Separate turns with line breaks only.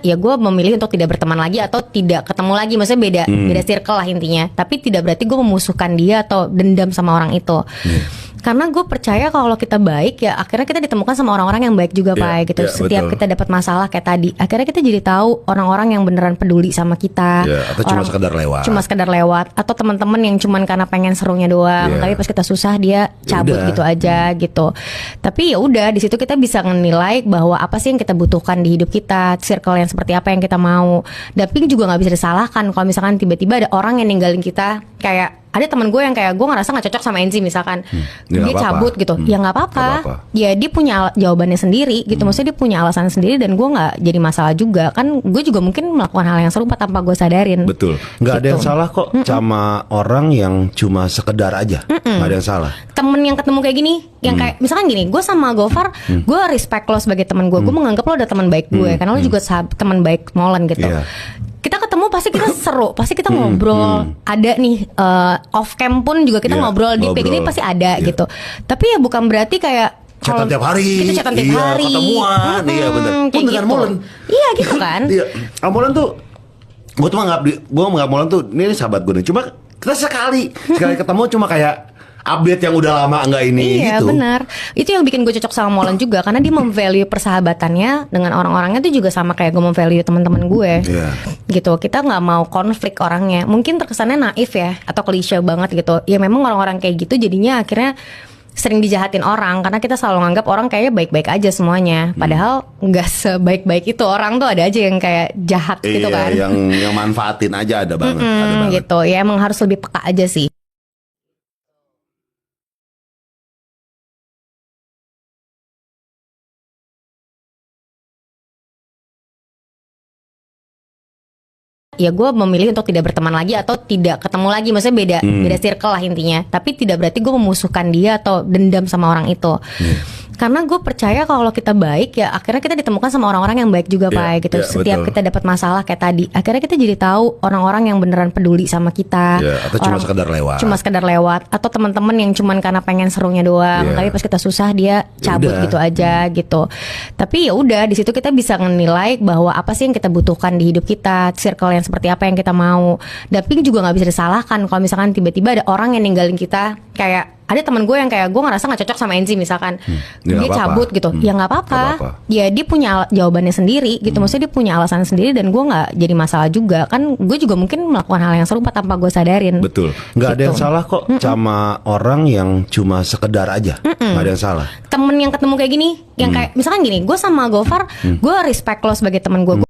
ya gue memilih untuk tidak berteman lagi atau tidak ketemu lagi, maksudnya beda circle lah intinya. Tapi tidak berarti gue memusuhkan dia atau dendam sama orang itu. Karena gue percaya kalau kita baik ya akhirnya kita ditemukan sama orang-orang yang baik juga Pak gitu. Setiap kita dapat masalah kayak tadi, akhirnya kita jadi tahu orang-orang yang beneran peduli sama kita.
Atau cuma sekedar lewat.
Cuma sekedar lewat atau teman-teman yang cuman karena pengen serunya doang, tapi pas kita susah dia cabut gitu aja gitu. Tapi ya udah di situ kita bisa menilai bahwa apa sih yang kita butuhkan di hidup kita, circle yang seperti apa yang kita mau. Tapi juga nggak bisa disalahkan kalau misalkan tiba-tiba ada orang yang ninggalin kita. Kayak ada teman gue yang kayak gue ngerasa nggak cocok sama Enzi misalkan, dia cabut gitu, ya nggak apa-apa, ya dia punya jawabannya sendiri gitu, maksudnya dia punya alasan sendiri dan gue nggak jadi masalah juga kan, gue juga mungkin melakukan hal yang serupa tanpa gue sadarin.
Betul, nggak ada yang salah kok sama orang yang cuma sekedar aja, nggak ada yang salah.
Temen yang ketemu kayak gini, yang kayak misalkan gini, gue sama Gofar, gue respect lo sebagai teman gue menganggap lo udah teman baik gue, karena lo juga teman baik Molen gitu. Kita ketemu pasti kita seru, pasti kita ngobrol. Ada nih off cam pun juga kita ngobrol di PG ini pasti ada gitu. Tapi ya bukan berarti kayak
chatan tiap hari.
Kita chatan tiap hari.
Ketemuan. Iya benar.
Kayak
dengan
gitu.
Molen.
Iya gitu kan.
Iya. Molen tuh gue tuh menganggap Molen tuh ini sahabat gue nih. Cuma kita sekali ketemu cuma kayak update yang udah lama enggak ini
iya,
gitu. Iya
benar. Itu yang bikin gue cocok sama Molen juga karena dia memvalue persahabatannya dengan orang-orangnya tuh juga sama kayak gue memvalue teman-teman gue. Gitu. Kita nggak mau konflik orangnya. Mungkin terkesannya naif ya atau klise banget gitu. Ya memang orang-orang kayak gitu jadinya akhirnya sering dijahatin orang karena kita selalu nganggap orang kayaknya baik-baik aja semuanya. Padahal nggak sebaik-baik itu, orang tuh ada aja yang kayak jahat gitu kan.
Yang manfaatin aja ada banget. Ada banget.
Gitu. Ya emang harus lebih peka aja sih. Ya gue memilih untuk tidak berteman lagi atau tidak ketemu lagi, maksudnya beda circle lah intinya. Tapi tidak berarti gue memusuhkan dia atau dendam sama orang itu. Karena gue percaya kalau kita baik ya akhirnya kita ditemukan sama orang-orang yang baik juga Pak gitu. Setiap kita dapat masalah kayak tadi, akhirnya kita jadi tahu orang-orang yang beneran peduli sama kita.
Atau cuma sekedar lewat.
Cuma sekedar lewat atau teman-teman yang cuman karena pengen serunya doang, tapi pas kita susah dia cabut gitu aja gitu. Tapi ya udah di situ kita bisa menilai bahwa apa sih yang kita butuhkan di hidup kita, circle yang seperti apa yang kita mau. Tapi juga nggak bisa disalahkan kalau misalkan tiba-tiba ada orang yang ninggalin kita. Kayak ada teman gue yang kayak gue ngerasa nggak cocok sama Enzi misalkan, dia cabut gitu, ya nggak apa-apa, ya dia punya jawabannya sendiri gitu, maksudnya dia punya alasan sendiri dan gue nggak jadi masalah juga kan, gue juga mungkin melakukan hal yang serupa tanpa gue sadarin.
Betul, nggak ada yang salah kok sama orang yang cuma sekedar aja, nggak ada yang salah.
Temen yang ketemu kayak gini, yang kayak misalkan gini, gue sama Gofar, gue respect lo sebagai teman gue.